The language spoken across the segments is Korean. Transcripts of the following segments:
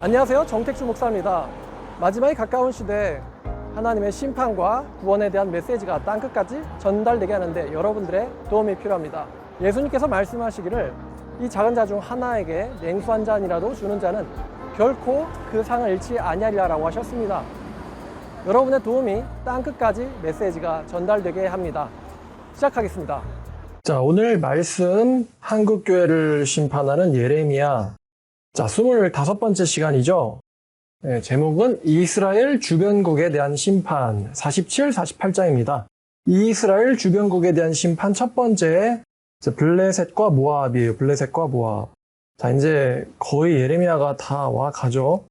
안녕하세요. 정택주 목사입니다. 마지막이 가까운 시대에 하나님의 심판과 구원에 대한 메시지가 땅끝까지 전달되게 하는데 여러분들의 도움이 필요합니다. 예수님께서 말씀하시기를 이 작은 자 중 하나에게 냉수 한 잔이라도 주는 자는 결코 그 상을 잃지 아니하리라 라고 하셨습니다. 여러분의 도움이 땅끝까지 메시지가 전달되게 합니다. 시작하겠습니다. 자, 오늘 말씀 한국교회를 심판하는 예레미야 25번째 시간이죠. 네, 제목은 이스라엘 주변국에 대한 심판 47, 48장입니다. 이스라엘 주변국에 대한 심판 첫 번째 블레셋과 모압이에요. 블레셋과 모압. 자, 이제 거의 예레미야가 다 와 가죠.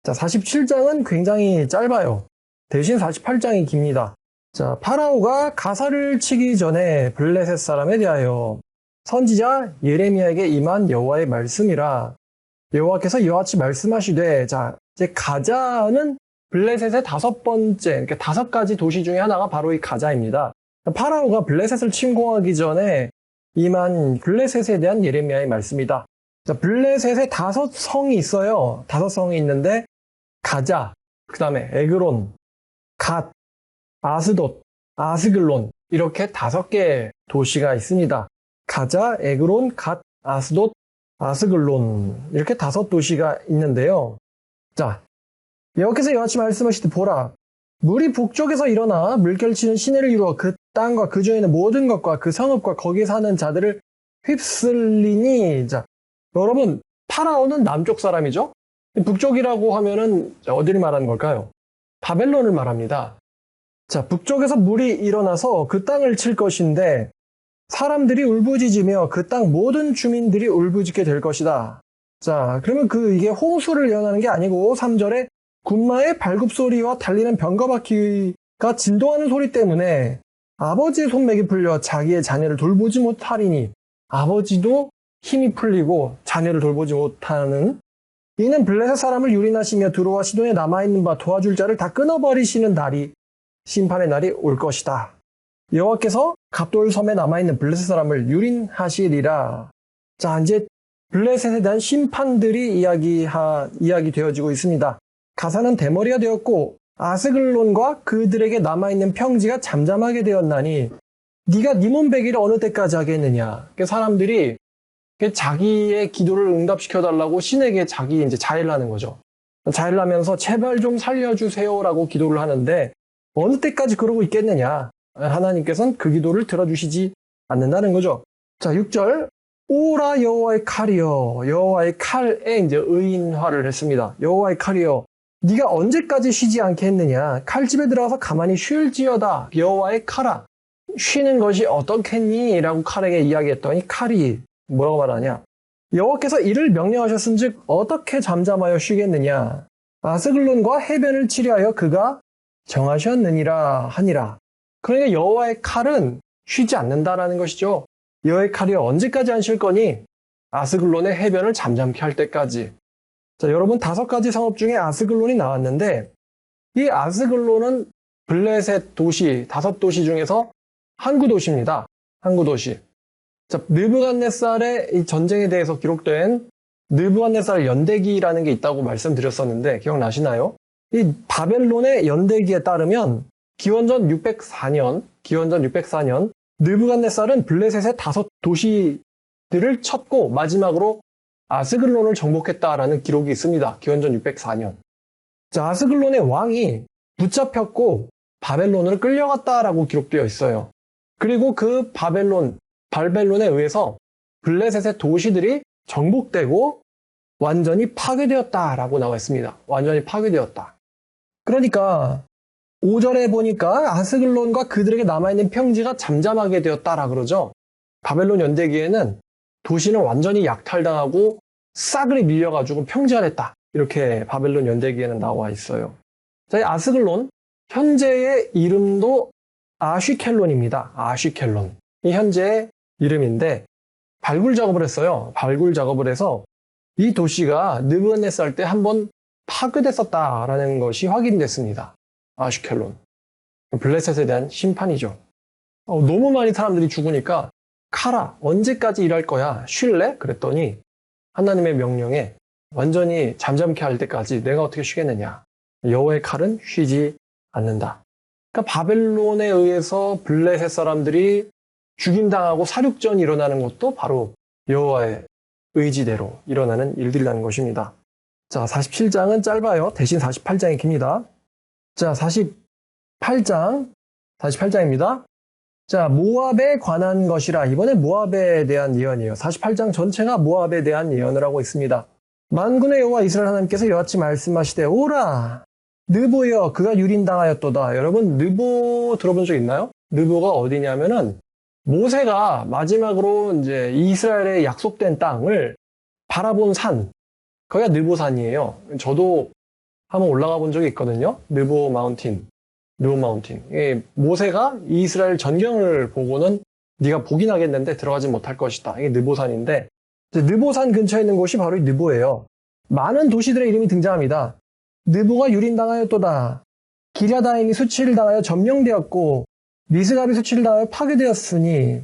자, 47장은 굉장히 짧아요. 대신 48장이 깁니다. 자, 파라오가 가사를 치기 전에 블레셋 사람에 대하여 선지자 예레미야에게 임한 여호와의 말씀이라. 여호와께서 이와 같이 말씀하시되, 자, 이제 가자는 블레셋의 5번째, 그러니까 5가지 도시 중에 하나가 바로 이 가자입니다. 파라오가 블레셋을 침공하기 전에 임한 블레셋에 대한 예레미야의 말씀이다. 자, 블레셋에 5성이 있어요. 5성이 있는데 가자, 그 다음에 에그론, 갓, 아스돗, 아스글론 이렇게 5개의 도시가 있습니다. 가자, 에그론, 갓, 아스돗, 아스글론 이렇게 5도시가 있는데요. 자, 여호와께서 이와 같이 말씀하시되 보라, 물이 북쪽에서 일어나 물결치는 시내를 이루어 그 땅과 그 중에 있는 모든 것과 그 성읍과 거기에 사는 자들을 휩쓸리니. 자, 여러분, 파라오는 남쪽 사람이죠? 북쪽이라고 하면은 어디를 말하는 걸까요? 바벨론을 말합니다. 자, 북쪽에서 물이 일어나서 그 땅을 칠 것인데 사람들이 울부짖으며 그 땅 모든 주민들이 울부짖게 될 것이다. 자, 그러면 이게 홍수를 예언하는 게 아니고 3절에 군마의 발굽소리와 달리는 병거바퀴가 진동하는 소리 때문에 아버지의 손맥이 풀려 자기의 자녀를 돌보지 못하리니. 아버지도 힘이 풀리고 자녀를 돌보지 못하는 이는 블레셋 사람을 유린하시며 두로와 시돈에 남아있는 바 도와줄 자를 다 끊어버리시는 날이, 심판의 날이 올 것이다. 여호와께서 갑돌 섬에 남아있는 블레셋 사람을 유린하시리라. 자, 이제 블레셋에 대한 심판들이 이야기되어지고 있습니다. 가사는 대머리가 되었고 아스글론과 그들에게 남아있는 평지가 잠잠하게 되었나니 네가 네 몸베기를 어느 때까지 하겠느냐. 사람들이 자기의 기도를 응답시켜달라고 신에게 자기 이제 자해를 하는 거죠. 자해를 하면서 제발 좀 살려주세요라고 기도를 하는데 어느 때까지 그러고 있겠느냐. 하나님께서는 그 기도를 들어주시지 않는다는 거죠. 자, 6절. 오라 여호와의 칼이여. 여호와의 칼에 이제 의인화를 했습니다. 여호와의 칼이여. 네가 언제까지 쉬지 않겠느냐. 칼집에 들어가서 가만히 쉴지어다. 여호와의 칼아. 쉬는 것이 어떻겠니? 라고 칼에게 이야기했더니 칼이 뭐라고 말하냐. 여호와께서 이를 명령하셨은즉 어떻게 잠잠하여 쉬겠느냐. 아스글론과 해변을 치리하여 그가 정하셨느니라 하니라. 그러니까 여호와의 칼은 쉬지 않는다라는 것이죠. 여호와의 칼이 언제까지 안 쉴 거니? 아스글론의 해변을 잠잠케 할 때까지. 자, 여러분 5가지 성읍 중에 아스글론이 나왔는데 이 아스글론은 블레셋 도시 5도시 중에서 한 구도시입니다. 한 구도시. 자, 느부갓네살의 이 전쟁에 대해서 기록된 느부갓네살 연대기라는 게 있다고 말씀드렸었는데 기억나시나요? 이 바벨론의 연대기에 따르면 기원전 604년 느부갓네살은 블레셋의 5도시들을 쳤고 마지막으로 아스글론을 정복했다라는 기록이 있습니다. 기원전 604년. 자, 아스글론의 왕이 붙잡혔고 바벨론으로 끌려갔다라고 기록되어 있어요. 그리고 그 바벨론에 의해서 블레셋의 도시들이 정복되고 완전히 파괴되었다라고 나와 있습니다. 완전히 파괴되었다. 그러니까 5절에 보니까 아스글론과 그들에게 남아있는 평지가 잠잠하게 되었다라 그러죠. 바벨론 연대기에는 도시는 완전히 약탈당하고 싸그리 밀려가지고 평지가 됐다. 이렇게 바벨론 연대기에는 나와 있어요. 자, 이 아스글론, 현재의 이름도 아쉬켈론입니다. 아쉬켈론. 이 현재의 이름인데 발굴 작업을 했어요. 발굴 작업을 해서 이 도시가 느부갓네살 때 한번 파괴됐었다라는 것이 확인됐습니다. 아슈켈론. 블레셋에 대한 심판이죠. 너무 많이 사람들이 죽으니까 칼아, 언제까지 일할 거야? 쉴래? 그랬더니 하나님의 명령에 완전히 잠잠케 할 때까지 내가 어떻게 쉬겠느냐. 여호와의 칼은 쉬지 않는다. 그러니까 바벨론에 의해서 블레셋 사람들이 죽임당하고 사륙전이 일어나는 것도 바로 여호와의 의지대로 일어나는 일들이라는 것입니다. 자, 47장은 짧아요. 대신 48장이 깁니다. 자, 48장입니다. 자, 모압에 관한 것이라. 이번에 모압에 대한 예언이에요. 48장 전체가 모압에 대한 예언을 하고 있습니다. 만군의 여호와 이스라엘 하나님께서 이와같이 말씀하시되 오라 느보여 그가 유린당하였도다. 여러분 느보 들어본 적 있나요? 느보가 어디냐면은 모세가 마지막으로 이제 이스라엘의 약속된 땅을 바라본 산, 거기가 느보산이에요. 저도 한번 올라가 본 적이 있거든요. 느보 마운틴. 모세가 이스라엘 전경을 보고는 네가 복이 나겠는데 들어가지 못할 것이다. 이게 느보산인데 느보산 근처에 있는 곳이 바로 이 느보예요. 많은 도시들의 이름이 등장합니다. 느보가 유린당하였도다. 기랴다임이 수치를 당하여 점령되었고 미스갑이 수치를 당하여 파괴되었으니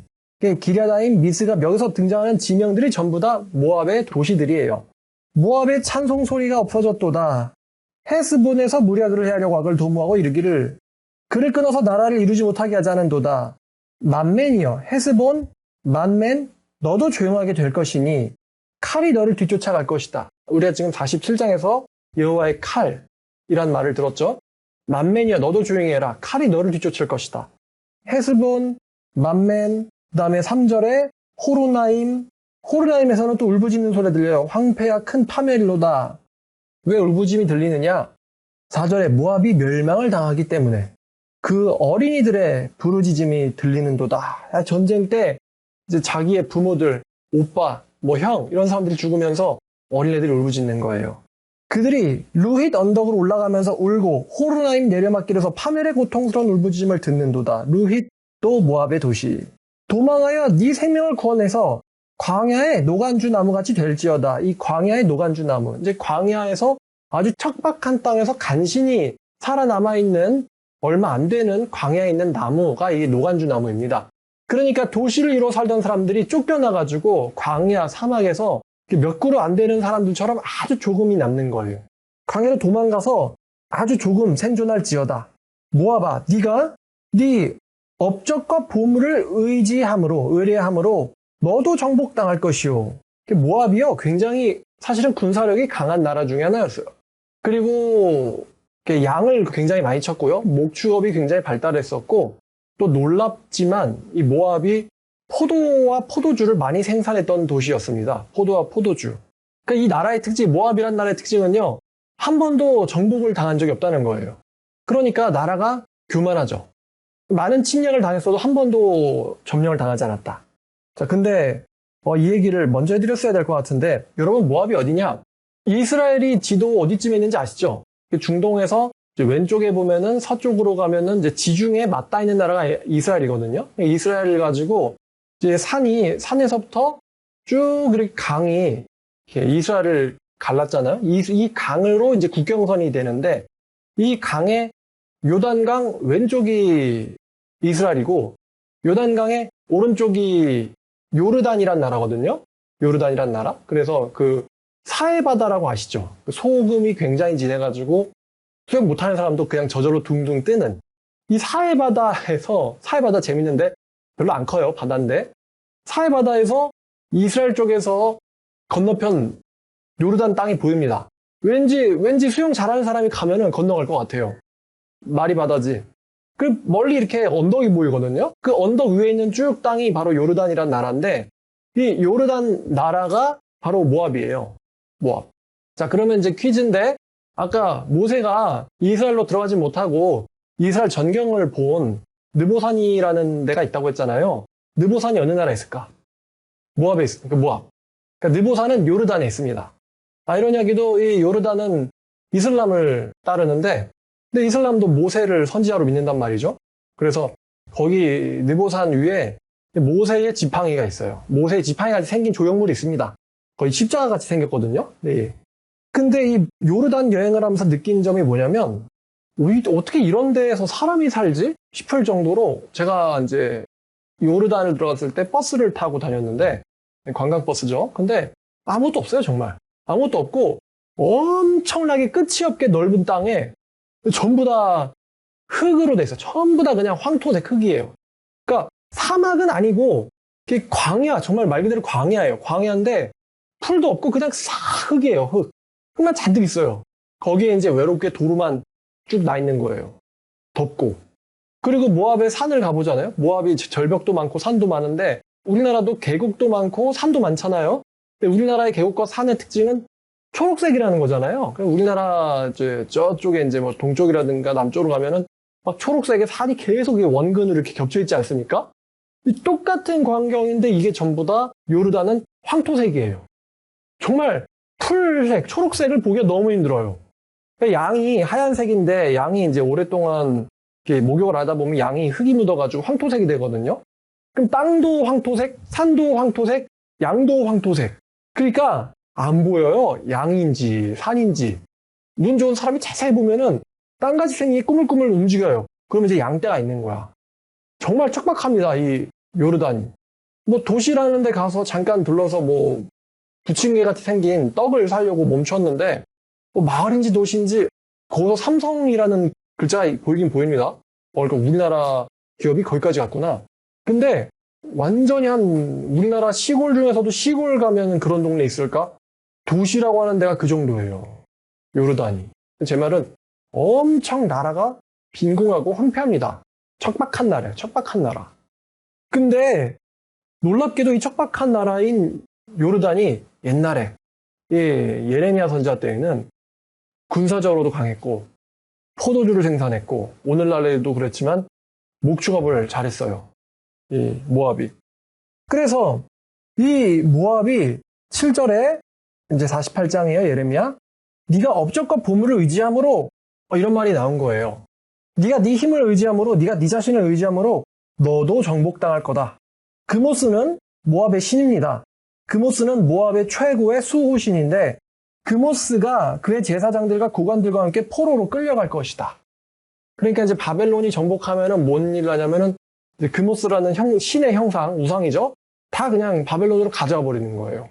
기랴다임, 미스갑 여기서 등장하는 지명들이 전부 다 모압의 도시들이에요. 모압의 찬송 소리가 없어졌도다. 헤스본에서 무리아들을 해하려고 악을 도모하고 이르기를 그를 끊어서 나라를 이루지 못하게 하자는도다. 만맨이여 헤스본, 만맨 너도 조용하게 될 것이니 칼이 너를 뒤쫓아갈 것이다. 우리가 지금 47장에서 여호와의 칼이란 말을 들었죠. 만맨이여 너도 조용히 해라. 칼이 너를 뒤쫓을 것이다. 헤스본, 만맨, 그 다음에 3절에 호르나임에서는 또 울부짖는 소리 들려요. 황폐야 큰 파멸로다. 왜 울부짖음이 들리느냐? 4절에 모압이 멸망을 당하기 때문에 그 어린이들의 부르짖음이 들리는도다. 전쟁 때 이제 자기의 부모들, 오빠, 형 이런 사람들이 죽으면서 어린애들이 울부짖는 거예요. 그들이 루힛 언덕으로 올라가면서 울고 호르나임 내려막길에서 파멸의 고통스러운 울부짖음을 듣는도다. 루힛도 모압의 도시. 도망하여 네 생명을 구원해서 광야의 노간주 나무같이 될지어다. 이 광야의 노간주 나무. 이제 광야에서 아주 척박한 땅에서 간신히 살아남아있는 얼마 안 되는 광야에 있는 나무가 이 노간주 나무입니다. 그러니까 도시를 이루어 살던 사람들이 쫓겨나가지고 광야 사막에서 몇 그루 안 되는 사람들처럼 아주 조금이 남는 거예요. 광야로 도망가서 아주 조금 생존할지어다. 모압아, 네가 네 업적과 보물을 의뢰함으로 너도 정복당할 것이요. 모압이요, 굉장히 사실은 군사력이 강한 나라 중에 하나였어요. 그리고 양을 굉장히 많이 쳤고요. 목축업이 굉장히 발달했었고 또 놀랍지만 이 모압이 포도와 포도주를 많이 생산했던 도시였습니다. 포도와 포도주. 그러니까 이 나라의 특징, 모압이라는 나라의 특징은요. 한 번도 정복을 당한 적이 없다는 거예요. 그러니까 나라가 교만하죠. 많은 침략을 당했어도 한 번도 점령을 당하지 않았다. 자, 근데 이 얘기를 먼저 해드렸어야 될 것 같은데 여러분 모압이 어디냐? 이스라엘이 지도 어디쯤에 있는지 아시죠? 중동에서 왼쪽에 보면은 서쪽으로 가면은 이제 지중해 맞닿아 있는 나라가 이스라엘이거든요. 이스라엘을 가지고 이제 산에서부터 쭉 이렇게 강이 이스라엘을 갈랐잖아요. 이 강으로 이제 국경선이 되는데 이 강의 요단강 왼쪽이 이스라엘이고 요단강의 오른쪽이 요르단이란 나라거든요. 요르단이란 나라. 그래서 그 사해바다라고 아시죠? 소금이 굉장히 진해가지고 수영 못하는 사람도 그냥 저절로 둥둥 뜨는 이 사해바다 재밌는데 별로 안 커요. 바다인데 사해바다에서 이스라엘 쪽에서 건너편 요르단 땅이 보입니다. 왠지 수영 잘하는 사람이 가면은 건너갈 것 같아요. 말이 바다지. 그 멀리 이렇게 언덕이 보이거든요. 그 언덕 위에 있는 쭉 땅이 바로 요르단이란 나라인데 이 요르단 나라가 바로 모압이에요. 모압. 자, 그러면 이제 퀴즈인데 아까 모세가 이스라엘로 들어가지 못하고 이스라엘 전경을 본 느보산이라는 데가 있다고 했잖아요. 느보산이 어느 나라에 있을까? 모압에 있습니다. 모압. 그러니까 느보산은 요르단에 있습니다. 아이러니하게도 이 요르단은 이슬람을 따르는데 근데 이슬람도 모세를 선지자로 믿는단 말이죠. 그래서 거기 느보산 위에 모세의 지팡이가 있어요. 모세의 지팡이같이 생긴 조형물이 있습니다. 거의 십자가 같이 생겼거든요. 네. 근데 이 요르단 여행을 하면서 느낀 점이 뭐냐면 어떻게 이런 데에서 사람이 살지? 싶을 정도로 제가 이제 요르단을 들어갔을 때 버스를 타고 다녔는데 관광버스죠. 근데 아무것도 없어요, 정말. 아무것도 없고 엄청나게 끝이 없게 넓은 땅에 전부 다 흙으로 돼 있어요. 전부 다 그냥 황토색 흙이에요. 그러니까 사막은 아니고 이게 광야, 정말 말 그대로 광야예요. 광야인데 풀도 없고 그냥 흙이에요. 흙만 잔뜩 있어요. 거기에 이제 외롭게 도로만 쭉 나 있는 거예요. 덥고. 그리고 모압의 산을 가보잖아요. 모압이 절벽도 많고 산도 많은데 우리나라도 계곡도 많고 산도 많잖아요. 근데 우리나라의 계곡과 산의 특징은 초록색이라는 거잖아요. 우리나라 저쪽에 이제 뭐 동쪽이라든가 남쪽으로 가면은 막 초록색의 산이 계속 원근으로 이렇게 겹쳐 있지 않습니까? 똑같은 광경인데 이게 전부 다 요르단은 황토색이에요. 정말 풀색, 초록색을 보기가 너무 힘들어요. 양이 하얀색인데 양이 이제 오랫동안 이렇게 목욕을 하다 보면 양이 흙이 묻어가지고 황토색이 되거든요. 그럼 땅도 황토색, 산도 황토색, 양도 황토색. 그러니까 안 보여요. 양인지 산인지. 눈 좋은 사람이 자세히 보면은 땅같이 생긴 게 꾸물꾸물 움직여요. 그러면 이제 양떼가 있는 거야. 정말 척박합니다. 이 요르단이. 뭐 도시라는 데 가서 잠깐 둘러서 뭐 부침개 같이 생긴 떡을 사려고 멈췄는데 뭐 마을인지 도시인지 거기서 삼성이라는 글자가 보이긴 보입니다. 그러니까 우리나라 기업이 거기까지 갔구나. 근데 완전히 한 우리나라 시골 중에서도 시골 가면 그런 동네 있을까? 도시라고 하는 데가 그 정도예요. 요르단이. 제 말은 엄청 나라가 빈곤하고 황폐합니다. 척박한 나라예요. 척박한 나라. 근데 놀랍게도 이 척박한 나라인 요르단이 옛날에 예레미야 선지자 때에는 군사적으로도 강했고 포도주를 생산했고 오늘날에도 그랬지만 목축업을 잘했어요. 이 모압이. 그래서 이 모압이 7절에 이제 48장이에요. 예레미야. 네가 업적과 보물을 의지함으로 이런 말이 나온 거예요. 네가 네 힘을 의지함으로 네가 네 자신을 의지함으로 너도 정복당할 거다. 그모스는 모압의 신입니다. 그모스는 모압의 최고의 수호신인데 그모스가 그의 제사장들과 고관들과 함께 포로로 끌려갈 것이다. 그러니까 이제 바벨론이 정복하면은 뭔 일을 하냐면은 그모스라는 신의 형상, 우상이죠. 다 그냥 바벨론으로 가져가 버리는 거예요.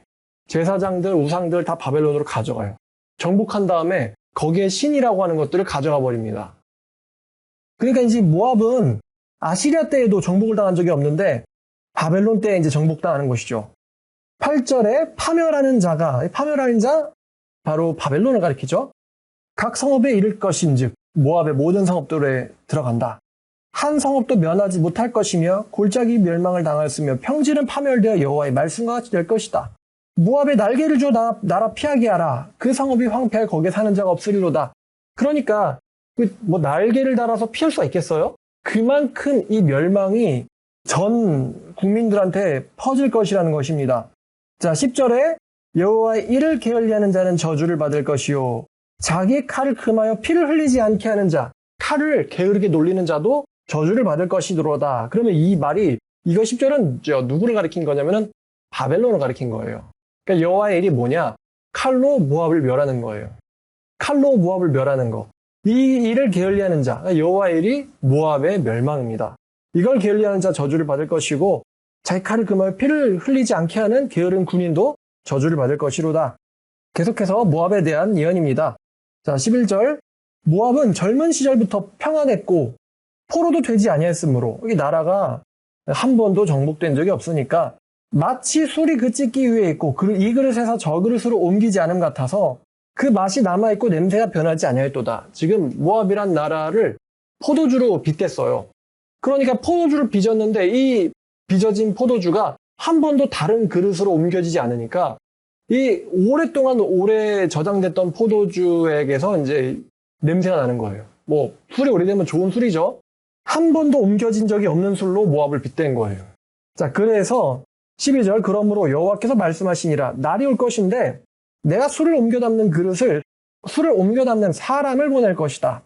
제사장들, 우상들 다 바벨론으로 가져가요. 정복한 다음에 거기에 신이라고 하는 것들을 가져가 버립니다. 그러니까 이제 모압은 아시리아 때에도 정복을 당한 적이 없는데 바벨론 때에 이제 정복당하는 것이죠. 8절에 파멸하는 자가, 파멸하는 자 바로 바벨론을 가리키죠. 각 성읍에 이를 것인즉 모압의 모든 성읍들에 들어간다. 한 성읍도 면하지 못할 것이며 골짜기 멸망을 당하였으며 평지는 파멸되어 여호와의 말씀과 같이 될 것이다. 모압에 날개를 줘 나라 피하게 하라. 그 성읍이 황폐해 거기에 사는 자가 없으리로다. 그러니까 뭐 날개를 달아서 피할 수가 있겠어요? 그만큼 이 멸망이 전 국민들한테 퍼질 것이라는 것입니다. 자, 10절에 여호와의 이를 게을리하는 자는 저주를 받을 것이요 자기의 칼을 금하여 피를 흘리지 않게 하는 자, 칼을 게으르게 놀리는 자도 저주를 받을 것이로다. 그러면 이 말이 이거 10절은 누구를 가리킨 거냐면은 바벨론을 가리킨 거예요. 그러니까 여호와의 일이 뭐냐? 칼로 모압을 멸하는 거예요. 칼로 모압을 멸하는 거. 이 일을 게을리하는 자, 여호와의 일이 모압의 멸망입니다. 이걸 게을리하는 자 저주를 받을 것이고 자기 칼을 금하여 피를 흘리지 않게 하는 게으른 군인도 저주를 받을 것이로다. 계속해서 모압에 대한 예언입니다. 자, 11절. 모압은 젊은 시절부터 평안했고 포로도 되지 아니했으므로 이 나라가 한 번도 정복된 적이 없으니까 마치 술이 그 찢기 위에 있고 이 그릇에서 저 그릇으로 옮기지 않음 같아서 그 맛이 남아있고 냄새가 변하지 아니하였도다. 지금 모압이란 나라를 포도주로 빗댔어요. 그러니까 포도주를 빚었는데 이 빚어진 포도주가 한 번도 다른 그릇으로 옮겨지지 않으니까 이 오랫동안 오래 저장됐던 포도주에게서 이제 냄새가 나는 거예요. 뭐 술이 오래되면 좋은 술이죠. 한 번도 옮겨진 적이 없는 술로 모압을 빗댄 거예요. 자, 그래서 12절 그러므로 여호와께서 말씀하시니라 날이 올 것인데 내가 술을 옮겨 담는 사람을 보낼 것이다.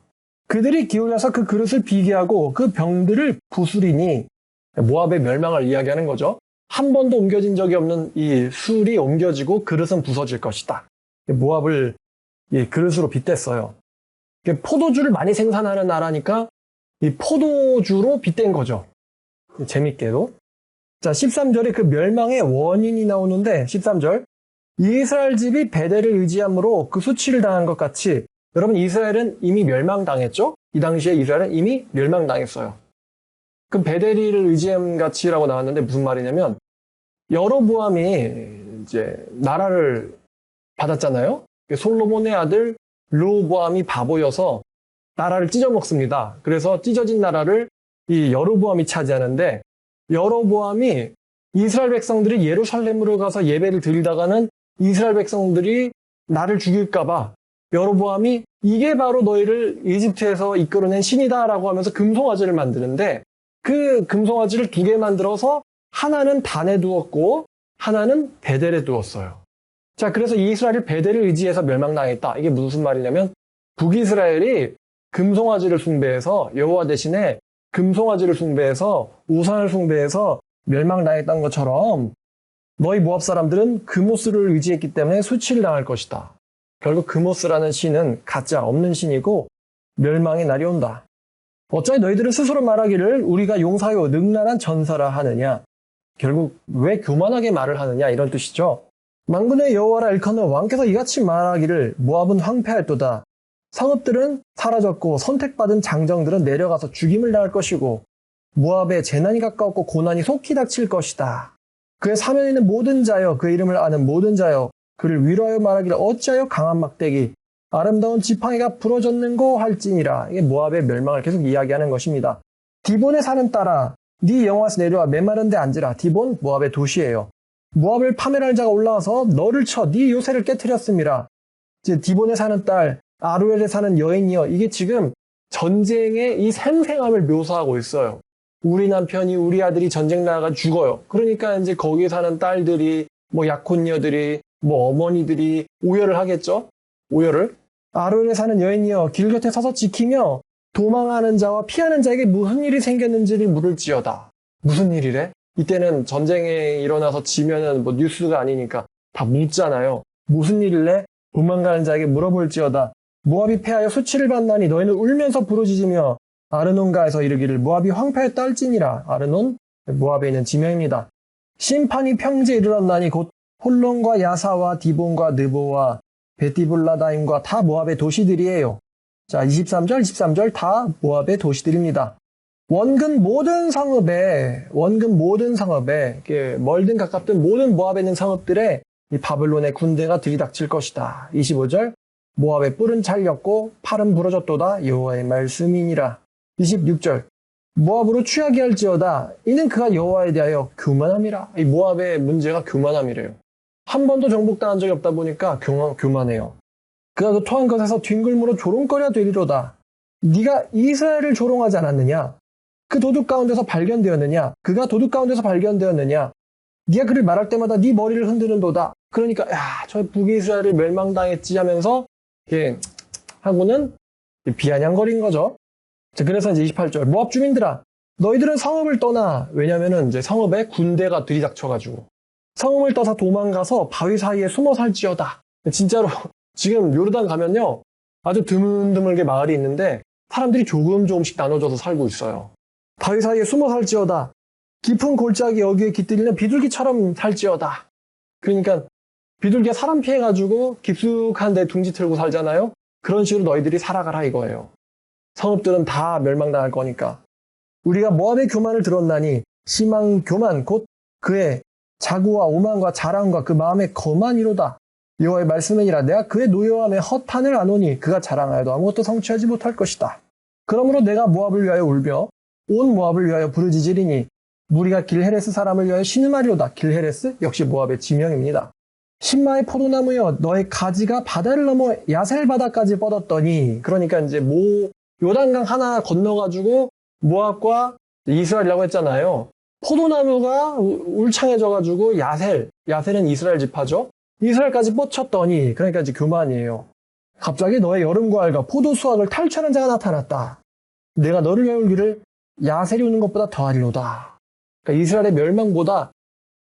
그들이 기울여서 그 그릇을 비게 하고 그 병들을 부수리니 모압의 멸망을 이야기하는 거죠. 한 번도 옮겨진 적이 없는 이 술이 옮겨지고 그릇은 부서질 것이다. 모압을 그릇으로 빗댔어요. 포도주를 많이 생산하는 나라니까 이 포도주로 빗댄 거죠. 재밌게도. 자, 13절에 그 멸망의 원인이 나오는데 13절 이스라엘 집이 베델을 의지함으로 그 수치를 당한 것 같이 여러분 이스라엘은 이미 멸망당했죠? 이 당시에 이스라엘은 이미 멸망당했어요. 그럼 베델을 의지함 같이라고 나왔는데 무슨 말이냐면 여로보암이 이제 나라를 받았잖아요. 솔로몬의 아들 르호보암이 바보여서 나라를 찢어먹습니다. 그래서 찢어진 나라를 이 여로보암이 차지하는데 여로보암이 이스라엘 백성들이 예루살렘으로 가서 예배를 드리다가는 이스라엘 백성들이 나를 죽일까봐 여로보암이 이게 바로 너희를 이집트에서 이끌어낸 신이다라고 하면서 금송아지를 만드는데 그 금송아지를 두 개 만들어서 하나는 단에 두었고 하나는 베델에 두었어요. 자, 그래서 이스라엘이 베델을 의지해서 멸망당했다. 이게 무슨 말이냐면 북이스라엘이 금송아지를 숭배해서 여호와 대신에 금송아지를 숭배해서 우상을 숭배해서 멸망당했던 것처럼 너희 모압 사람들은 그모스를 의지했기 때문에 수치를 당할 것이다. 결국 그모스라는 신은 가짜 없는 신이고 멸망의 날이 온다. 어차피 너희들은 스스로 말하기를 우리가 용사요 능란한 전사라 하느냐. 결국 왜 교만하게 말을 하느냐 이런 뜻이죠. 만군의 여호와라 엘컨의 왕께서 이같이 말하기를 모압은 황폐할도다. 성읍들은 사라졌고 선택받은 장정들은 내려가서 죽임을 당할 것이고 모압에 재난이 가까웠고 고난이 속히 닥칠 것이다. 그의 사면에 있는 모든 자여 그 이름을 아는 모든 자여 그를 위로하여 말하기를 어찌하여 강한 막대기 아름다운 지팡이가 부러졌는고 할지니라. 이게 모압의 멸망을 계속 이야기하는 것입니다. 디본에 사는 딸아 네 영화에서 내려와 메마른 데 앉으라. 디본 모압의 도시예요. 모압을 파멸할 자가 올라와서 너를 쳐 네 요새를 깨뜨렸음이라. 이제 디본에 사는 딸 아루엘에 사는 여인이여. 이게 지금 전쟁의 이 생생함을 묘사하고 있어요. 우리 남편이 우리 아들이 전쟁 나가 죽어요. 그러니까 이제 거기에 사는 딸들이 뭐 약혼녀들이 뭐 어머니들이 오열을 하겠죠. 오열을. 아루엘에 사는 여인이여 길 곁에 서서 지키며 도망하는 자와 피하는 자에게 무슨 일이 생겼는지를 물을지어다. 무슨 일이래? 이때는 전쟁에 일어나서 지면은 뭐 뉴스가 아니니까 다 묻잖아요. 무슨 일이래? 도망가는 자에게 물어볼지어다. 모압이 패하여 수치를 받나니 너희는 울면서 부르짖으며 아르논가에서 이르기를 모압이 황폐에 떨지니라. 아르논 모압에 있는 지명입니다. 심판이 평지에 이르렀나니 곧 홀론과 야사와 디본과 느보와 베티블라다임과 다 모압의 도시들이에요. 자, 23절 다 모압의 도시들입니다. 원근 모든 성읍에 멀든 가깝든 모든 모압에 있는 성읍들에 이 바벨론의 군대가 들이닥칠 것이다. 25절 모압의 뿔은 잘렸고 팔은 부러졌도다. 여호와의 말씀이니라. 26절 모압으로 취하게 할지어다. 이는 그가 여호와에 대하여 교만함이라. 이 모압의 문제가 교만함이래요. 한 번도 정복당한 적이 없다 보니까 교만해요. 그가 그 토한 것에서 뒹굴므로 조롱거려 되리로다. 네가 이스라엘을 조롱하지 않았느냐? 그 도둑 가운데서 발견되었느냐? 그가 도둑 가운데서 발견되었느냐? 네가 그를 말할 때마다 네 머리를 흔드는도다. 그러니까 저 북이스라엘을 멸망당했지 하면서 하고는 비아냥거린 거죠. 자, 그래서 이제 28절 모압 주민들아 너희들은 성읍을 떠나. 왜냐면은 이제 성읍에 군대가 들이닥쳐가지고 성읍을 떠서 도망가서 바위 사이에 숨어 살지어다. 진짜로 지금 요르단 가면요 아주 드문드물게 마을이 있는데 사람들이 조금씩 나눠져서 살고 있어요. 바위 사이에 숨어 살지어다. 깊은 골짜기 여기에 깃들이는 비둘기처럼 살지어다. 그러니까 비둘기가 사람 피해가지고 깊숙한 데 둥지 틀고 살잖아요. 그런 식으로 너희들이 살아가라 이거예요. 성읍들은 다 멸망당할 거니까. 우리가 모압의 교만을 들었나니 심한 교만 곧 그의 자구와 오만과 자랑과 그 마음의 거만이로다. 여호와의 말씀이니라. 내가 그의 노여함에 허탄을 안오니 그가 자랑하여도 아무것도 성취하지 못할 것이다. 그러므로 내가 모압을 위하여 울며 온 모압을 위하여 부르짖으리니 무리가 길헤레스 사람을 위하여 신음하리로다. 길헤레스 역시 모압의 지명입니다. 신마의 포도나무여 너의 가지가 바다를 넘어 야셀 바다까지 뻗었더니. 그러니까 이제 요단강 하나 건너가지고 모압과 이스라엘이라고 했잖아요. 포도나무가 울창해져가지고 야셀은 이스라엘 지파죠. 이스라엘까지 뻗쳤더니. 그러니까 이제 교만이에요. 갑자기 너의 여름 과일과 포도 수확을 탈취하는 자가 나타났다. 내가 너를 배울기를 야셀이 우는 것보다 더하리로다. 그러니까 이스라엘의 멸망보다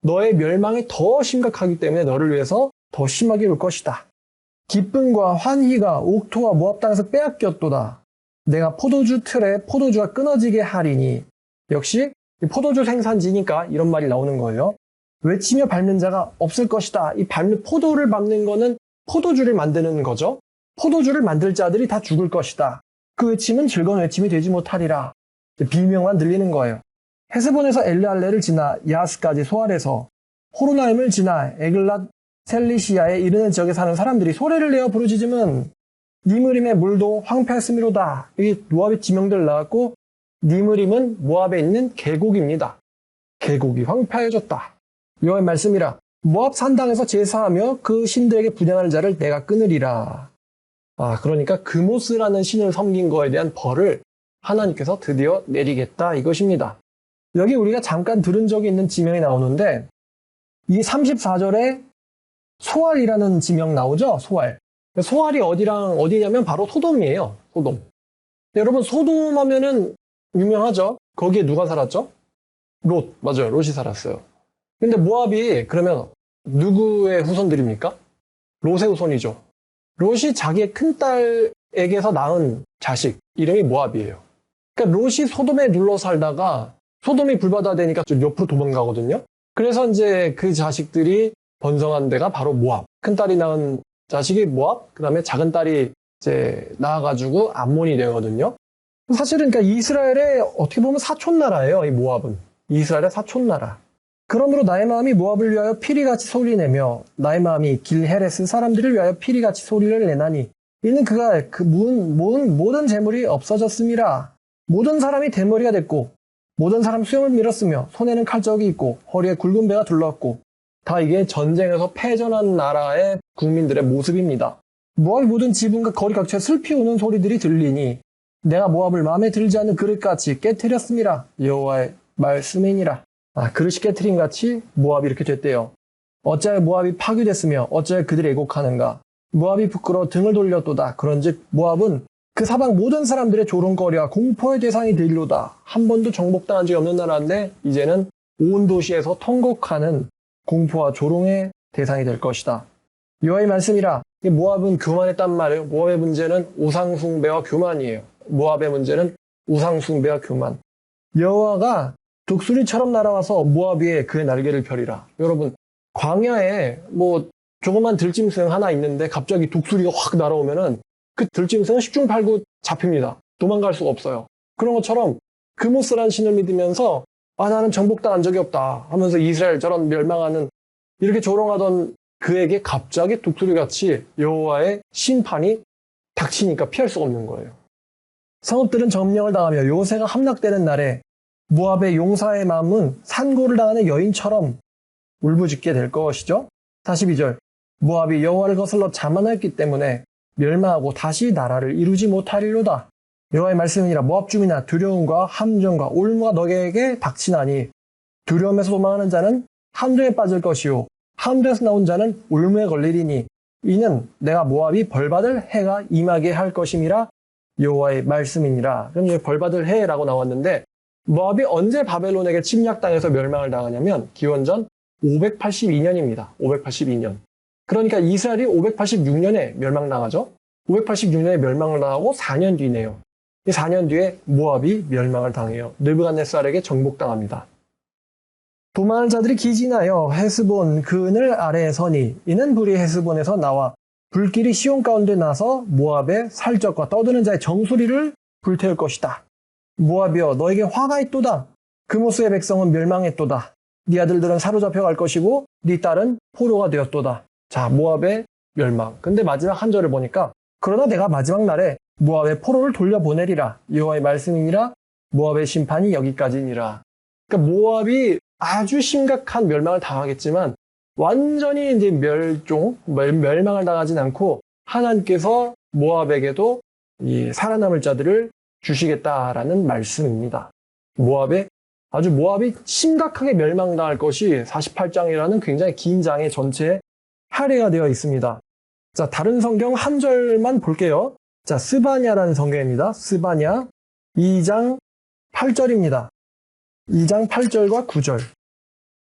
너의 멸망이 더 심각하기 때문에 너를 위해서 더 심하게 올 것이다. 기쁨과 환희가 옥토와 모압 땅에서 빼앗겼도다. 내가 포도주 틀에 포도주가 끊어지게 하리니. 역시 포도주 생산지니까 이런 말이 나오는 거예요. 외치며 밟는 자가 없을 것이다. 이 포도를 밟는 거는 포도주를 만드는 거죠. 포도주를 만들 자들이 다 죽을 것이다. 그 외침은 즐거운 외침이 되지 못하리라. 비명만 들리는 거예요. 헤스본에서 엘르알레를 지나 야스까지 소알에서 호로나임을 지나 에글랏 셀리시아에 이르는 지역에 사는 사람들이 소리를 내어 부르짖으면 니므림의 물도 황폐했음이로다. 여기 모압의 지명들 나왔고 니므림은 모압에 있는 계곡입니다. 계곡이 황폐해졌다. 여호와의 말씀이라. 모압 산당에서 제사하며 그 신들에게 분양하는 자를 내가 끊으리라. 그러니까 그모스라는 신을 섬긴 거에 대한 벌을 하나님께서 드디어 내리겠다 이것입니다. 여기 우리가 잠깐 들은 적이 있는 지명이 나오는데 이 34절에 소알이라는 지명 나오죠? 소알. 소알이 어디냐면 바로 소돔이에요. 소돔. 여러분 소돔 하면은 유명하죠? 거기에 누가 살았죠? 롯. 맞아요. 롯이 살았어요. 근데 모압이 그러면 누구의 후손들입니까? 롯의 후손이죠. 롯이 자기의 큰딸에게서 낳은 자식 이름이 모압이에요. 그러니까 롯이 소돔에 눌러 살다가 소돔이 불바다되니까 좀 옆으로 도망가거든요. 그래서 이제 그 자식들이 번성한 데가 바로 모압. 큰딸이 낳은 자식이 모압, 그 다음에 작은 딸이 이제 낳아가지고 암몬이 되거든요. 사실은 그러니까 이스라엘의 어떻게 보면 사촌나라예요, 이 모압은. 이스라엘의 사촌나라. 그러므로 나의 마음이 모압을 위하여 피리같이 소리내며 나의 마음이 길헤레스 사람들을 위하여 피리같이 소리를 내나니 이는 그가 그 모든 재물이 없어졌음이라. 모든 사람이 대머리가 됐고 모든 사람 수염을 밀었으며 손에는 칼적이 있고 허리에 굵은 배가 둘렀고 다 이게 전쟁에서 패전한 나라의 국민들의 모습입니다. 모압의 모든 지붕과 거리 각처에 슬피 우는 소리들이 들리니 내가 모압을 마음에 들지 않는 그릇같이 깨트렸음이라. 여호와의 말씀이니라. 그릇이 깨트림같이 모압이 이렇게 됐대요. 어찌하여 모압이 파괴됐으며 어찌하여 그들이 애곡하는가. 모압이 부끄러워 등을 돌렸도다. 그런즉 모압은 그 사방 모든 사람들의 조롱거리와 공포의 대상이 되리로다. 한 번도 정복당한 적이 없는 나라인데 이제는 온 도시에서 통곡하는 공포와 조롱의 대상이 될 것이다. 여호와의 말씀이라. 모압은 교만했단 말이에요. 모압의 문제는 우상숭배와 교만이에요. 모압의 문제는 우상숭배와 교만. 여호와가 독수리처럼 날아와서 모압 위에 그의 날개를 펴리라. 여러분 광야에 조그만 들짐승 하나 있는데 갑자기 독수리가 확 날아오면은 그 들짐승은 10중 8구 잡힙니다. 도망갈 수가 없어요. 그런 것처럼 그모스라는 신을 믿으면서 나는 정복당한 적이 없다 하면서 이스라엘 저런 멸망하는 이렇게 조롱하던 그에게 갑자기 독수리같이 여호와의 심판이 닥치니까 피할 수가 없는 거예요. 성읍들은 점령을 당하며 요새가 함락되는 날에 모압의 용사의 마음은 산고를 당하는 여인처럼 울부짖게 될 것이죠. 42절. 모압이 여호와를 거슬러 자만했기 때문에 멸망하고 다시 나라를 이루지 못하리로다. 여호와의 말씀이니라. 모압 중이나 두려움과 함정과 올무가 너에게 닥치나니 두려움에서 도망하는 자는 함정에 빠질 것이요 함정에서 나온 자는 올무에 걸리리니 이는 내가 모압이 벌받을 해가 임하게 할 것임이라. 여호와의 말씀이니라. 그럼 여기 벌받을 해라고 나왔는데 모압이 언제 바벨론에게 침략당해서 멸망을 당하냐면 기원전 582년입니다. 582년. 그러니까 이스라엘이 586년에 멸망당하죠. 586년에 멸망을 당하고 4년 뒤네요. 이 4년 뒤에 모압이 멸망을 당해요. 느부갓네살에게 정복당합니다. 도망할 자들이 기진하여 헤스본 그늘 아래에 서니 이는 불이 헤스본에서 나와 불길이 시온 가운데 나서 모압의 살적과 떠드는 자의 정수리를 불태울 것이다. 모압이여 너에게 화가 있도다. 그모스의 백성은 멸망했도다. 네 아들들은 사로잡혀 갈 것이고 네 딸은 포로가 되었도다. 자, 모압의 멸망. 근데 마지막 한 절을 보니까 그러나 내가 마지막 날에 모압의 포로를 돌려보내리라. 여호와의 말씀이니라. 모압의 심판이 여기까지니라. 그러니까 모압이 아주 심각한 멸망을 당하겠지만 완전히 이제 멸망을 당하진 않고 하나님께서 모압에게도 이 살아남을 자들을 주시겠다라는 말씀입니다. 모압이 심각하게 멸망당할 것이 48장이라는 굉장히 긴 장의 전체에 할애가 되어 있습니다. 자, 다른 성경 한 절만 볼게요. 자, 스바냐라는 성경입니다. 스바냐 2장 8절입니다. 2장 8절과 9절.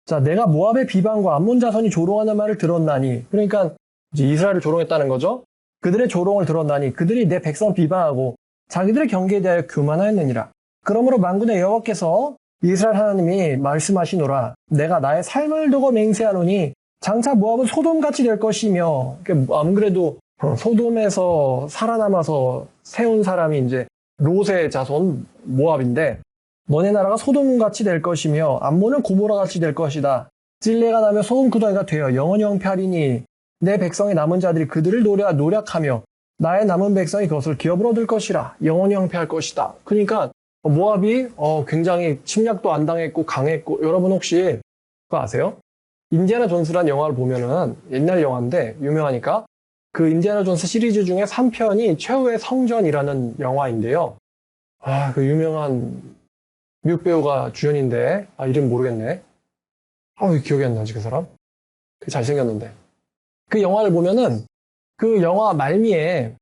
자, 내가 모압의 비방과 암몬 자손이 조롱하는 말을 들었나니, 그러니까 이제 이스라엘을 조롱했다는 거죠. 그들의 조롱을 들었나니 그들이 내 백성을 비방하고 자기들의 경계에 대하여 교만하였느니라. 그러므로 만군의 여호와께서 이스라엘 하나님이 말씀하시노라. 내가 나의 삶을 두고 맹세하노니 장차 모압은 소돔같이 될 것이며, 안 그래도 소돔에서 살아남아서 세운 사람이 이제 롯의 자손 모압인데, 너네 나라가 소돔같이 될 것이며 암몬은 고모라같이 될 것이다. 찔레가 나며 소금 구덩이가 되어 영원히 형폐하리니 내 백성의 남은 자들이 그들을 노략하며 나의 남은 백성이 그것을 기업으로 얻을 것이라. 영원히 형폐할 것이다. 그러니까 모압이 굉장히 침략도 안 당했고 강했고, 여러분 혹시 그거 아세요? 인디아나 존스란 영화를 보면은 옛날 영화인데 유명하니까 그 인디아나 존스 시리즈 중에 3편이 최후의 성전이라는 영화인데요. 그 유명한 미국 배우가 주연인데 이름 모르겠네. 기억이 안 나지 그 사람? 그 잘생겼는데. 그 영화를 보면은 그 영화 말미에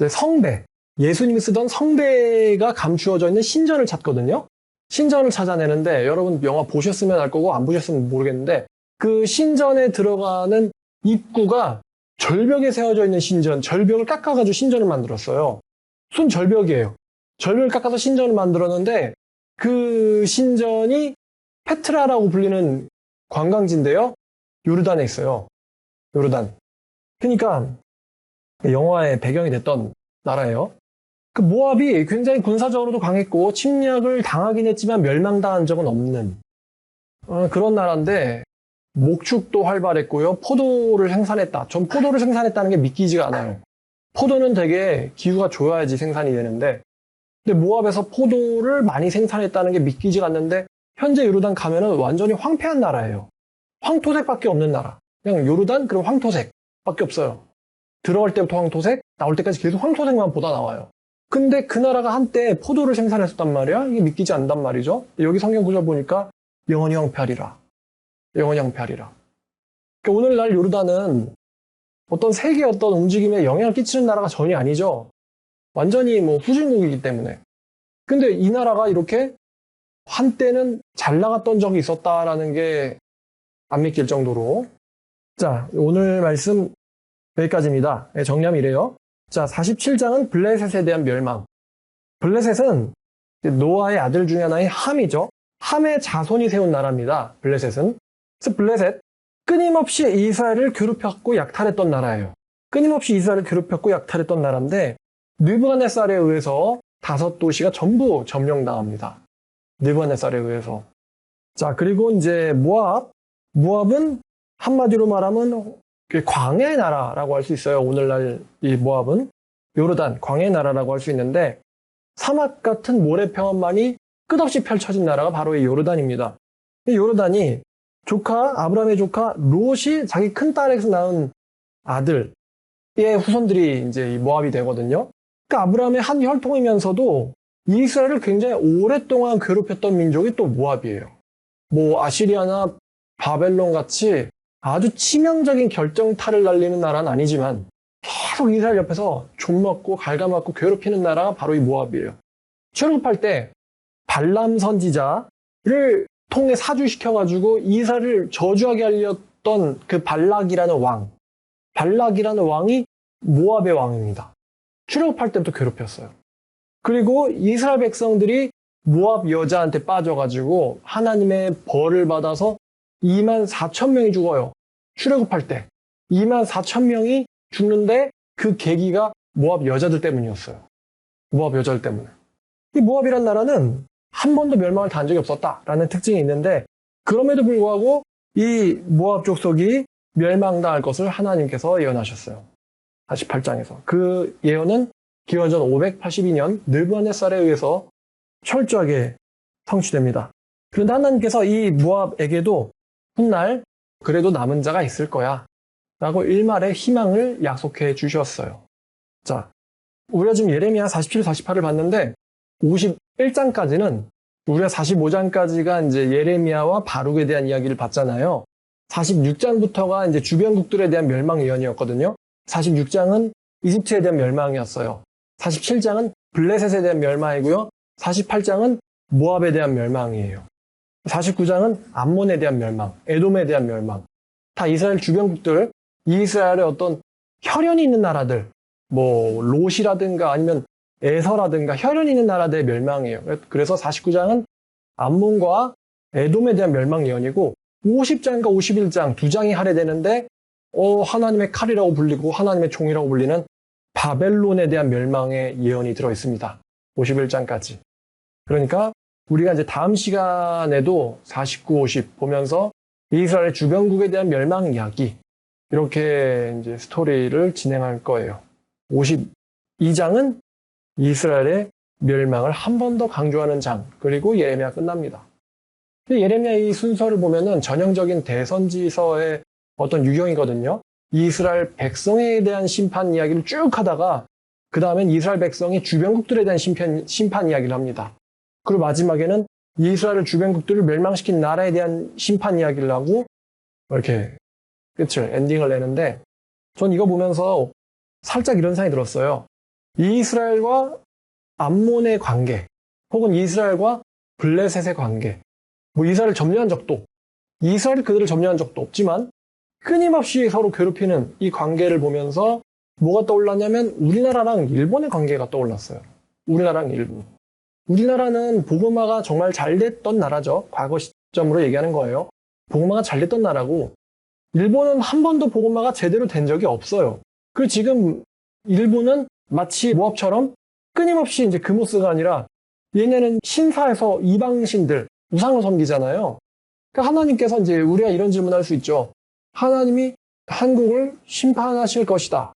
성배, 예수님이 쓰던 성배가 감추어져 있는 신전을 찾거든요. 신전을 찾아내는데 여러분 영화 보셨으면 알 거고 안 보셨으면 모르겠는데, 그 신전에 들어가는 입구가 절벽에 세워져 있는 신전, 절벽을 깎아가지고 신전을 만들었어요. 순 절벽이에요. 절벽을 깎아서 신전을 만들었는데 그 신전이 페트라라고 불리는 관광지인데요. 요르단에 있어요. 요르단. 그러니까 영화의 배경이 됐던 나라예요. 그 모압이 굉장히 군사적으로도 강했고 침략을 당하긴 했지만 멸망당한 적은 없는 그런 나라인데, 목축도 활발했고요. 포도를 생산했다. 전 포도를 생산했다는 게 믿기지가 않아요. 포도는 되게 기후가 좋아야지 생산이 되는데, 근데 모압에서 포도를 많이 생산했다는 게 믿기지가 않는데, 현재 요르단 가면은 완전히 황폐한 나라예요. 황토색밖에 없는 나라. 그냥 요르단 그리고 황토색밖에 없어요. 들어갈 때부터 황토색, 나올 때까지 계속 황토색만 보다 나와요. 근데 그 나라가 한때 포도를 생산했었단 말이야. 이게 믿기지 않단 말이죠. 여기 성경 구절 보니까 영원히 황폐하리라. 영원히 황폐하리라. 그러니까 오늘날 요르단은 어떤 세계의 어떤 움직임에 영향을 끼치는 나라가 전혀 아니죠. 완전히 후진국이기 때문에. 근데 이 나라가 이렇게 한때는 잘 나갔던 적이 있었다라는 게 안 믿길 정도로. 자, 오늘 말씀 여기까지입니다. 정리하면 이래요. 자, 47장은 블레셋에 대한 멸망. 블레셋은 노아의 아들 중에 하나인 함이죠. 함의 자손이 세운 나라입니다. 블레셋은. 그래서 블레셋, 끊임없이 이스라엘을 괴롭혔고 약탈했던 나라예요. 끊임없이 이스라엘을 괴롭혔고 약탈했던 나라인데, 느부갓네살에 의해서 5도시가 전부 점령당합니다. 느부갓네살에 의해서. 자, 그리고 이제 모압은 한마디로 말하면 광야의 나라라고 할 수 있어요. 오늘날 이 모압은 요르단, 광야의 나라라고 할 수 있는데, 사막 같은 모래 평원만이 끝없이 펼쳐진 나라가 바로 이 요르단입니다. 이 요르단이 아브라함의 조카 롯이 자기 큰딸에게서 낳은 아들의 후손들이 이제 이 모압이 되거든요. 그러니까 아브라함의 한 혈통이면서도 이스라엘을 굉장히 오랫동안 괴롭혔던 민족이 또 모압이에요. 아시리아나 바벨론 같이 아주 치명적인 결정타를 날리는 나라는 아니지만 계속 이스라엘 옆에서 좀먹고 갉아먹고 괴롭히는 나라가 바로 이 모압이에요. 출애굽할 때 발람 선지자를 통해 사주시켜가지고 이스라엘을 저주하게 하려던 그 발락이라는 왕이 모압의 왕입니다. 출애굽할 때부터 괴롭혔어요. 그리고 이스라엘 백성들이 모압 여자한테 빠져가지고 하나님의 벌을 받아서 24,000명이 죽어요. 출애굽할 때 24,000명이 죽는데 그 계기가 모압 여자들 때문이었어요. 모압 여자들 때문에. 이 모압이란 나라는 한 번도 멸망을 당한 적이 없었다라는 특징이 있는데, 그럼에도 불구하고 이 모압 족속이 멸망당할 것을 하나님께서 예언하셨어요. 48장에서. 그 예언은 기원전 582년 느부갓네살에 의해서 철저하게 성취됩니다. 그런데 하나님께서 이 모압에게도 훗날 그래도 남은 자가 있을 거야 라고 일말의 희망을 약속해 주셨어요. 자, 우리가 지금 예레미야 47, 48을 봤는데 51장까지는, 우리가 45장까지가 이제 예레미야와 바룩에 대한 이야기를 봤잖아요. 46장부터가 이제 주변국들에 대한 멸망 예언이었거든요. 46장은 이집트에 대한 멸망이었어요. 47장은 블레셋에 대한 멸망이고요. 48장은 모압에 대한 멸망이에요. 49장은 암몬에 대한 멸망, 에돔에 대한 멸망. 다 이스라엘 주변국들, 이스라엘의 어떤 혈연이 있는 나라들, 롯이라든가 아니면 에서라든가 혈연이 있는 나라들의 멸망이에요. 그래서 49장은 암몬과 에돔에 대한 멸망 예언이고 50장과 51장 두 장이 할애되는데 하나님의 칼이라고 불리고 하나님의 종이라고 불리는 바벨론에 대한 멸망의 예언이 들어있습니다. 51장까지. 그러니까 우리가 이제 다음 시간에도 49, 50 보면서 이스라엘의 주변국에 대한 멸망 이야기 이렇게 이제 스토리를 진행할 거예요. 52장은 이스라엘의 멸망을 한 번 더 강조하는 장, 그리고 예레미야 끝납니다. 예레미야 이 순서를 보면은 전형적인 대선지서의 어떤 유형이거든요. 이스라엘 백성에 대한 심판 이야기를 쭉 하다가 그 다음엔 이스라엘 백성이 주변국들에 대한 심판 이야기를 합니다. 그리고 마지막에는 이스라엘 주변국들을 멸망시킨 나라에 대한 심판 이야기를 하고 이렇게 엔딩을 내는데 전 이거 보면서 살짝 이런 생각이 들었어요. 이스라엘과 암몬의 관계 혹은 이스라엘과 블레셋의 관계 이스라엘을 점령한 적도 이스라엘이 그들을 점령한 적도 없지만 끊임없이 서로 괴롭히는 이 관계를 보면서 뭐가 떠올랐냐면 우리나라랑 일본의 관계가 떠올랐어요. 우리나라랑 일본. 우리나라는 복음화가 정말 잘 됐던 나라죠. 과거 시점으로 얘기하는 거예요. 복음화가 잘 됐던 나라고 일본은 한 번도 복음화가 제대로 된 적이 없어요. 그리고 지금 일본은 마치 모압처럼 끊임없이 이제 그모스가 아니라 얘네는 신사에서 이방신들 우상을 섬기잖아요. 그러니까 하나님께서 이제 우리가 이런 질문을 할 수 있죠. 하나님이 한국을 심판하실 것이다.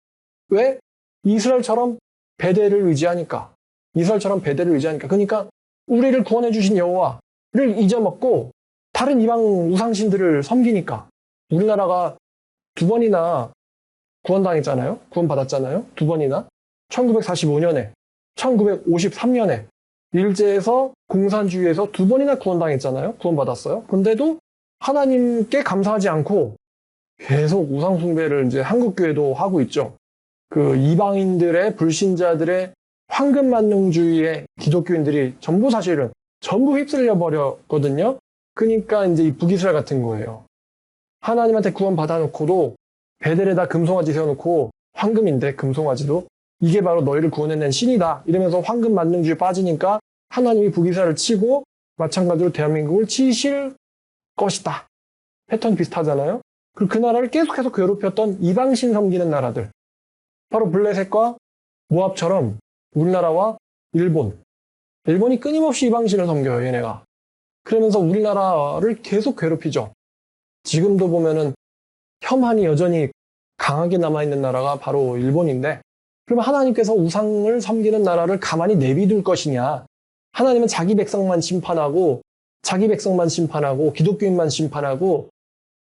왜? 이스라엘처럼 베델을 의지하니까. 이스라엘처럼 베델을 의지하니까. 그러니까 우리를 구원해 주신 여호와를 잊어먹고 다른 이방 우상신들을 섬기니까. 우리나라가 두 번이나 구원당했잖아요. 구원받았잖아요. 두 번이나. 1945년에, 1953년에 일제에서 공산주의에서 두 번이나 구원당했잖아요. 구원받았어요. 근데도 하나님께 감사하지 않고 계속 우상숭배를 이제 한국교회도 하고 있죠. 그 이방인들의 불신자들의 황금만능주의의 기독교인들이 전부 사실은 전부 휩쓸려 버렸거든요. 그러니까 이제 이 북이스라엘 같은 거예요. 하나님한테 구원 받아놓고도 베델에다 금송아지 세워놓고 황금인데 금송아지도 이게 바로 너희를 구원해낸 신이다 이러면서 황금만능주의에 빠지니까 하나님이 북이스라엘을 치고 마찬가지로 대한민국을 치실 것이다. 패턴 비슷하잖아요. 그리고 그 나라를 계속해서 괴롭혔던 이방신 섬기는 나라들 바로 블레셋과 모압처럼 우리나라와 일본이 끊임없이 이방신을 섬겨요. 얘네가. 그러면서 우리나라를 계속 괴롭히죠. 지금도 보면은 혐한이 여전히 강하게 남아있는 나라가 바로 일본인데 그러면 하나님께서 우상을 섬기는 나라를 가만히 내비둘 것이냐. 하나님은 자기 백성만 심판하고 기독교인만 심판하고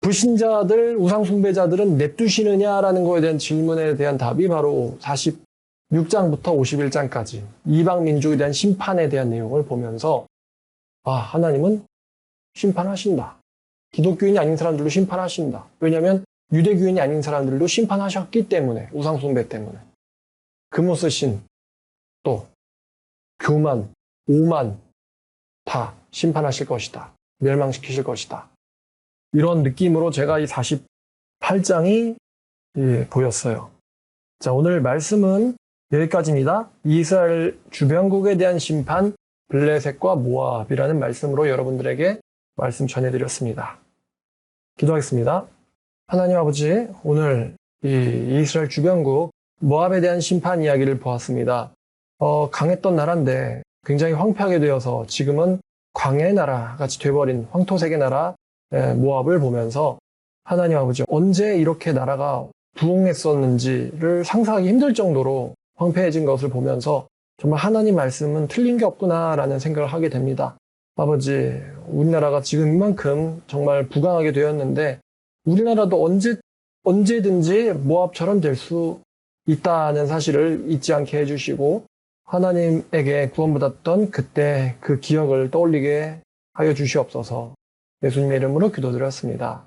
불신자들, 우상숭배자들은 냅두시느냐라는 거에 대한 질문에 대한 답이 바로 46장부터 51장까지 이방 민족에 대한 심판에 대한 내용을 보면서 하나님은 심판하신다. 기독교인이 아닌 사람들도 심판하신다. 왜냐하면 유대교인이 아닌 사람들도 심판하셨기 때문에 우상숭배 때문에 금오스 신, 또 교만, 오만 다 심판하실 것이다. 멸망시키실 것이다. 이런 느낌으로 제가 이 48장이 보였어요. 자, 오늘 말씀은 여기까지입니다. 이스라엘 주변국에 대한 심판, 블레셋과 모압이라는 말씀으로 여러분들에게 말씀 전해드렸습니다. 기도하겠습니다. 하나님 아버지, 오늘 이 이스라엘 주변국 모압에 대한 심판 이야기를 보았습니다. 강했던 나라인데 굉장히 황폐하게 되어서 지금은 광야의 나라 같이 돼버린 황토색의 나라 모압을 보면서 하나님 아버지 언제 이렇게 나라가 부흥했었는지를 상상하기 힘들 정도로 황폐해진 것을 보면서 정말 하나님 말씀은 틀린 게 없구나라는 생각을 하게 됩니다. 아버지, 우리나라가 지금 이만큼 정말 부강하게 되었는데 우리나라도 언제든지 모압처럼 될 수 있다는 사실을 잊지 않게 해주시고 하나님에게 구원받았던 그때 그 기억을 떠올리게 하여 주시옵소서. 예수님의 이름으로 기도드렸습니다.